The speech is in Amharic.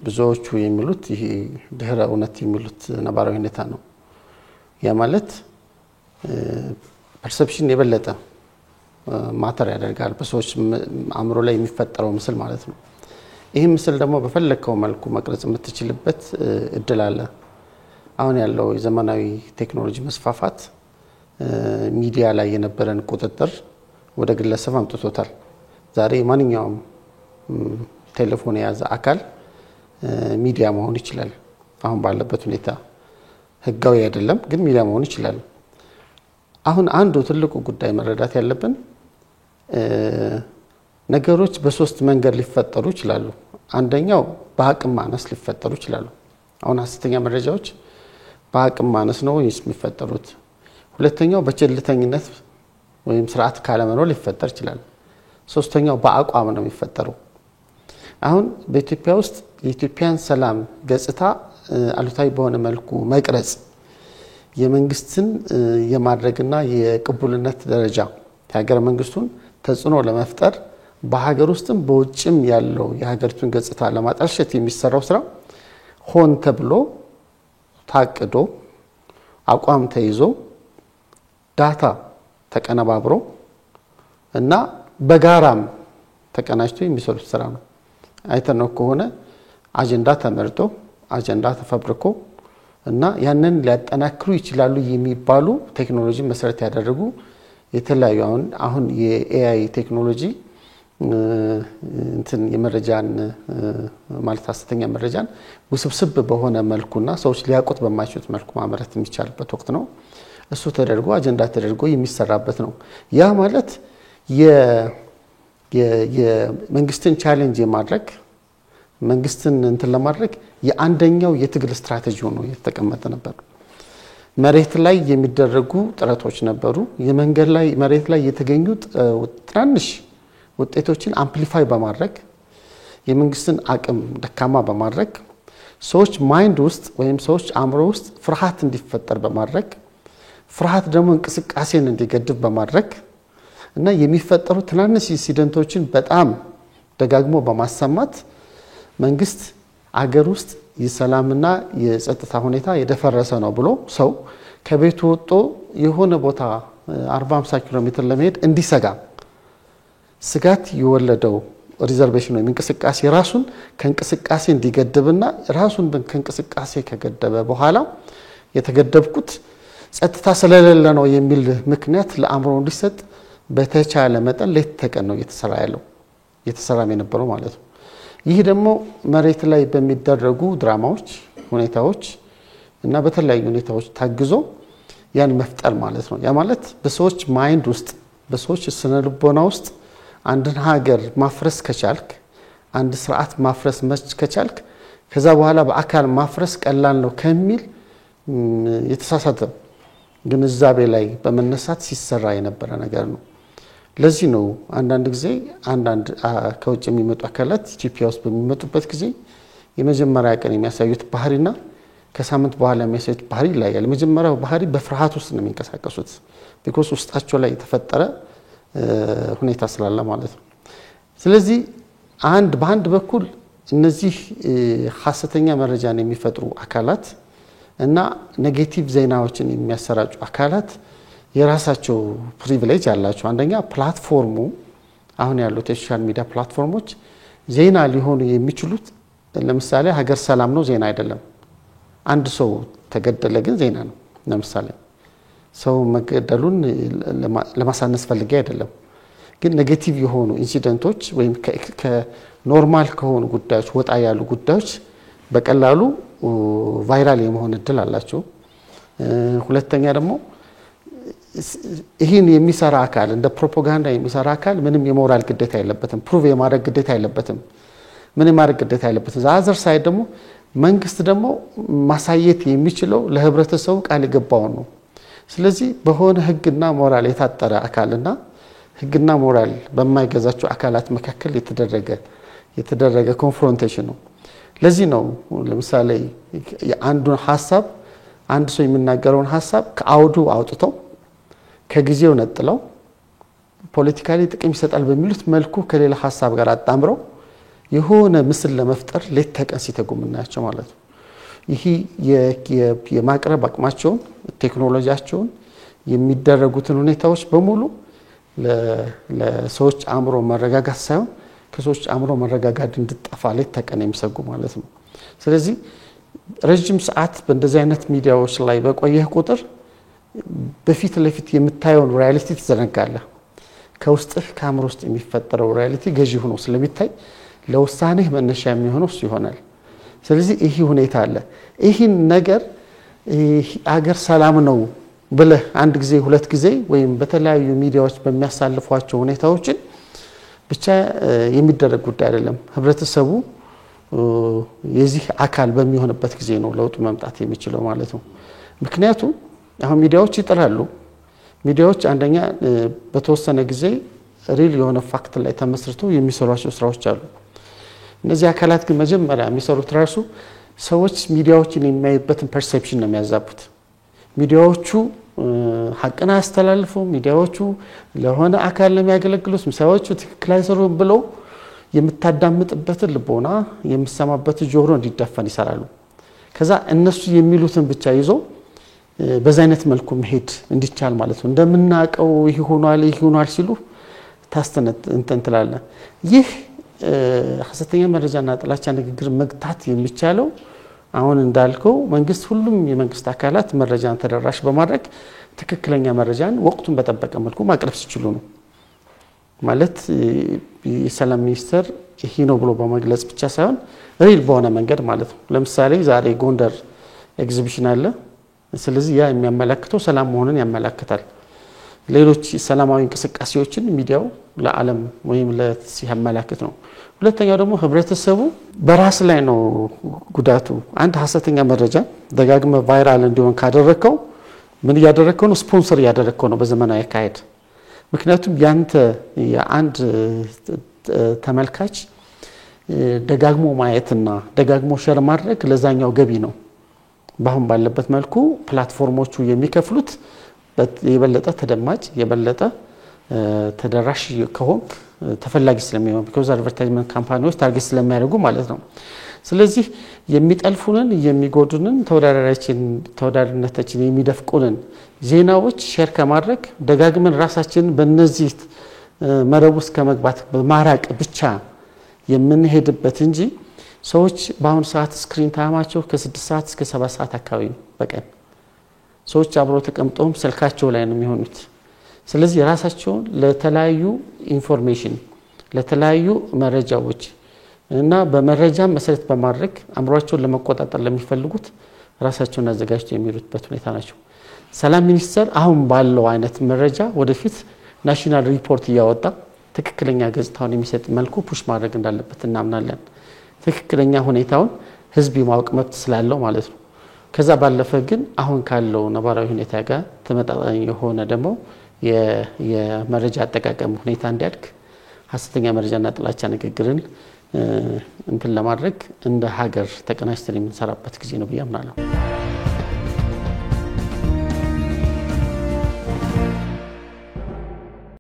ብዙዎቹ የሚሉት ይሄ ድህረ እውነት የሚሉት ነባራዊ ሁኔታ ነው ያ ማለት ፐርሰፕሽን የበለጠ ማተር ያደርጋል በሰዎች አእምሮ ላይ የሚፈጠረው ምስል ማለት ነው ይሄ ምስል ደግሞ በፈለከው መልኩ መቅረጽ የምትችልበት እድል አለ አሁን ያለው የዘመናዊ ቴክኖሎጂ መስፋፋት ሚዲያ ላይ የነበረን ቁጥጥር ወደ ግለሰብ አምጥቶታል ዛሬ ማንኛውም ቴሌፎን የያዘ አካል ሚዲያ መሆን ይችላል አሁን ባለበት ሁኔታ ህጋዊ አይደለም ግን ሚዲያ መሆን ይችላል አሁን አንዱ ትልቁ ጉዳይ መረዳት ያለብን ነገሮች በሶስት መንገድ ሊፈጠሩ ይችላሉ አንደኛው በአቅም ማነስ ሊፈጠሩ ይችላሉ አሁን ሐሰተኛ መረጃዎች በአቅም ማነስ ነው የሚፈጠሩት ሁለተኛው በቸልተኝነት ወይም ስርዓት ካለመኖር ሊፈጠር ይችላል ሶስተኛው በአቋም ነው የሚፈጠረው አሁን በኢትዮጵያ ውስጥ የኢትዮጵያን ሰላም ገጽታ አሉታዊ በሆነ መልኩ መቅረጽ የመንግስትን የማድረግና የቅቡልነት ደረጃ የሀገር መንግስቱን ተጽዕኖ ለመፍጠር በሀገር ውስጥም በውጭም ያለው የሀገሪቱን ገጽታ ለማጠልሸት የሚሰራው ስራ ሆን ተብሎ ታቅዶ አቋም ተይዞ ዳታ ተቀነባብሮ እና በጋራም ተቀናጅቶ የሚሰሩት ስራ ነው አይተነው ከሆነ አጀንዳ ተመርጦ አጀንዳ ተፈብርኮ እና ያንን ሊያጠናክሩ ይችላሉ የሚባሉ ቴክኖሎጂ መሰረት ያደረጉ የተለያዩ አሁን የኤአይ ቴክኖሎጂ እንትን የመረጃን ማለት ሐሰተኛ መረጃን ውስብስብ በሆነ መልኩና ሰዎች ሊያውቁት በማይችሉት መልኩ ማምረት የሚቻልበት ወቅት ነው እሱ ተደርጎ አጀንዳ ተደርጎ የሚሰራበት ነው ያ ማለት የመንግስትን ቻሌንጅ የማድረግ መንግስትን እንትን ለማድረግ የአንደኛው የትግል ስትራቴጂ ሆኖ የተቀመጠ ነበር መሬት ላይ የሚደረጉ ጥረቶች ነበሩ የመንገድ ላይ መሬት ላይ የተገኙ ትናንሽ ውጤቶችን አምፕሊፋይ በማድረግ የመንግስትን አቅም ደካማ በማድረግ ሰዎች ማይንድ ውስጥ ወይም ሰዎች አእምሮ ውስጥ ፍርሃት እንዲፈጠር በማድረግ ፍርሃት ደግሞ እንቅስቃሴን እንዲገድብ በማድረግ እና የሚፈጠሩ ትናንሽ ኢንሲደንቶችን በጣም ደጋግሞ በማሰማት መንግስት አገር ውስጥ የሰላምና የጸጥታ ሁኔታ የደፈረሰ ነው ብሎ ሰው ከቤቱ ወጥቶ የሆነ ቦታ 40-50 ኪሎ ሜትር ለመሄድ እንዲሰጋ ስጋት የወለደው ሪዘርቬሽን ነው እንቅስቃሴ ራሱን ከእንቅስቃሴ እንዲገድብና ራሱን ከእንቅስቃሴ ከገደበ በኋላ የተገደብኩት ጸጥታ ስለሌለ ነው የሚል ምክንያት ለአእምሮ እንዲሰጥ በተቻለ መጠን ለተቀን ነው የተሰራም የነበረው ማለት ነው ይህ ደግሞ መሬት ላይ በሚደረጉ ድራማዎች ሁኔታዎች እና በተለያዩ ሁኔታዎች ታግዞ ያን መፍጠር ማለት ነው ያ ማለት በሰዎች ማይንድ ውስጥ በሰዎች ስነልቦና ውስጥ አንድን ሀገር ማፍረስ ከቻልክ አንድ ስርዓት ማፍረስ ከቻልክ ከዛ በኋላ በአካል ማፍረስ ቀላል ነው ከሚል የተሳሳተ ግንዛቤ ላይ በመነሳት ሲሰራ የነበረ ነገር ነው ለዚህ ነው አንዳንድ ጊዜ አንዳንድ ከውጭ የሚመጡ አካላት ኢትዮጵያ ውስጥ በሚመጡበት ጊዜ የመጀመሪያ ቀን የሚያሳዩት ባህሪና ከሳምንት በኋላ የሚያሳዩት ባህሪ ላይ የመጀመሪያው ባህሪ በፍርሃት ውስጥ ነው የሚንቀሳቀሱት because ውስጣቸው ላይ የተፈጠረ ሁኔታ ስላለ ማለት ነው ስለዚህ በአንድ በኩል እነዚህ ሐሰተኛ መረጃን የሚፈጥሩ አካላት እና ኔጌቲቭ ዜናዎችን የሚያሰራጩ አካላት የራሳቸው ፕሪቪሌጅ አላቸው አንደኛ ፕላትፎርሙ አሁን ያሉት የሶሻል ሚዲያ ፕላትፎርሞች ዜና ሊሆኑ የሚችሉት ለምሳሌ ሀገር ሰላም ነው ዜና አይደለም አንድ ሰው ተገደለ ግን ዜና ነው ለምሳሌ ሰው መገደሉን ለማሳነስ ፈልጌ አይደለም ግን ኔጌቲቭ የሆኑ ኢንሲደንቶች ወይም ከኖርማል ከሆኑ ጉዳዮች ወጣ ያሉ ጉዳዮች በቀላሉ ቫይራል የመሆን እድል አላቸው ሁለተኛ ደግሞ ይሄን የሚሰራ አካል እንደ ፕሮፓጋንዳ የሚሰራ አካል ምንም የሞራል ግዴታ የለበትም ፕሩቭ የማድረግ ግዴታ የለበትም ምንም ማድረግ ግዴታ የለበትም ዛዘር ሳይድ ደግሞ መንግስት ደግሞ ማሳየት የሚችለው ለህብረተሰቡ ቃል የገባው ነው ስለዚህ በሆነ ህግና ሞራል የታጠረ አካልና ህግና ሞራል በማይገዛቸው አካላት መካከል የተደረገ ኮንፍሮንቴሽን ነው ለዚህ ነው ለምሳሌ የአንዱን ሐሳብ አንድ ሰው የሚናገረውን ሐሳብ ከአውዱ አውጥተው ከጊዜው ነጥለው ፖለቲካሊ ጥቅም ይሰጣል በሚሉት መልኩ ከሌላ ሐሳብ ጋር አጣምረው የሆነ ምስል ለመፍጠር ሌት ተቀን ሲተጉምናቸው ማለት ነው። ይሄ የማቅረብ አቅማቸውን ቴክኖሎጂያቸውን የሚደረጉትን ሁኔታዎች በሙሉ ለሰዎች አእምሮ መረጋጋት ሳይሆን ከሰዎች አእምሮ መረጋጋት እንድጠፋ ሌት ተቀን የሚሰጉ ማለት ነው። ስለዚህ ረጅም ሰዓት በእንደዚህ አይነት ሚዲያዎች ላይ በቆየህ ቁጥር በፊት ለፊት የምታየውን ሪያሊቲ ትዘነጋለህ። ከውስጥህ ከአእምሮ ውስጥ የሚፈጠረው ሪያሊቲ ገዢ ሆኖ ስለሚታይ ለውሳኔህ መነሻ የሚሆነው እሱ ይሆናል። ስለዚህ ይሄ ሁኔታ አለ። ይህን ነገር አገር ሰላም ነው ብለህ አንድ ጊዜ ሁለት ጊዜ ወይም በተለያዩ ሚዲያዎች በሚያሳልፏቸው ሁኔታዎችን ብቻ የሚደረግ ጉዳይ አይደለም። ህብረተሰቡ የዚህ አካል በሚሆንበት ጊዜ ነው ለውጥ መምጣት የሚችለው ማለት ነው። ምክንያቱም አሁን ሚዲያዎች ይጥራሉ። ሚዲያዎች አንደኛ በተወሰነ ጊዜ ሪል የሆነ ፋክት ላይ ተመስርቶ የሚሰሯቸው ስራዎች አሉ። እነዚህ አካላት ግን መጀመሪያ የሚሰሩት ራሱ ሰዎች ሚዲያዎችን የሚያዩበትን ፐርሴፕሽን ነው የሚያዛቡት። ሚዲያዎቹ ሐቅን አስተላልፈው ሚዲያዎቹ ለሆነ አካል ለሚያገለግሉት ምሳሌዎቹ ትክክል አይሰሩም ብለው የምታዳምጥበትን ልቦና የምሰማበት ጆሮ እንዲደፈን ይሰራሉ። ከዛ እነሱ የሚሉትን ብቻ ይዞ በዛ አይነት መልኩ መሄድ እንዲቻል ማለት ነው። እንደምናቀው ይሄ ሆኗል ሲሉ ታስተነት እንትላለ። ይህ ሐሰተኛ መረጃና ጥላቻ ንግግር መግታት የሚቻለው አሁን እንዳልከው መንግስት ሁሉም የመንግስት አካላት መረጃን ተደራሽ በማድረግ ትክክለኛ መረጃን ወቅቱን በጠበቀ መልኩ ማቅረብ ሲችሉ ነው። ማለት የሰላም ሚኒስቴር ይሄ ነው ብሎ በመግለጽ ብቻ ሳይሆን ሪል በሆነ መንገድ ማለት ነው። ለምሳሌ ዛሬ ጎንደር ኤግዚቢሽን አለ። ስለዚህ ያ የሚያመለክተው ሰላም መሆኑን ያመለክታል። ሌሎች ሰላማዊ እንቅስቃሴዎችን ሚዲያው ለዓለም ወይም ለሲያመለክት ነው። ሁለተኛው ደግሞ ህብረተሰቡ በራስ ላይ ነው ጉዳቱ። አንድ ሐሰተኛ መረጃ ደጋግመ ቫይራል እንዲሆን ካደረከው ምን ያደረከው ነው? ስፖንሰር ያደረከው ነው በዘመናዊ አካሄድ። ምክንያቱም ያንተ የአንድ ተመልካች ደጋግሞ ማየትና ደጋግሞ ሼር ማድረግ ለዛኛው ገቢ ነው። ባሁን ባለበት መልኩ ፕላትፎርሞቹ የሚከፍሉት የበለጠ ተደማጭ የበለጠ ተደራሽ ከሆንክ ተፈላጊ ስለሚሆን because advertisement ካምፓኒዎች ታርጌት ስለሚያደርጉ ማለት ነው። ስለዚህ የሚጠልፉንን የሚጎዱንን ተወዳዳሪነታችን የሚደፍቁንን ዜናዎች ሼር ከማድረግ ደጋግመን ራሳችንን በእነዚህ መረብ ውስጥ ከመግባት በማራቅ ብቻ የምንሄድበት እንጂ ሰዎች በአሁኑ ሰዓት ስክሪን ታይማቸው ከ6 ሰዓት እስከ 7 ሰዓት አካባቢ ነው በቀን። ሰዎች አብረው ተቀምጠውም ስልካቸው ላይ ነው የሚሆኑት። ስለዚህ ራሳቸውን ለተለያዩ ኢንፎርሜሽን ለተለያዩ መረጃዎች እና በመረጃ መሰረት በማድረግ አምሯቸውን ለመቆጣጠር ለሚፈልጉት ራሳቸውን አዘጋጅተው የሚሉበት ሁኔታ ናቸው። ሰላም ሚኒስቴር አሁን ባለው አይነት መረጃ ወደፊት ናሽናል ሪፖርት ያወጣ ትክክለኛ ገጽታውን የሚሰጥ መልኩ ፑሽ ማድረግ እንዳለበት እናምናለን። ትክክለኛ ሁኔታውን ህዝብ የማወቅ መብት ስላለው ማለት ነው። ከዛ ባለፈ ግን አሁን ካለው ነባራዊ ሁኔታ ጋር ተመጣጣኝ የሆነ ደግሞ የመረጃ አጠቃቀም ሁኔታ እንዲያድግ ሐሰተኛ መረጃና ጥላቻ ንግግርን እንትን ለማድረግ እንደ ሀገር ተቀናጅተን የምንሰራበት ጊዜ ነው ብዬ አምናለሁ።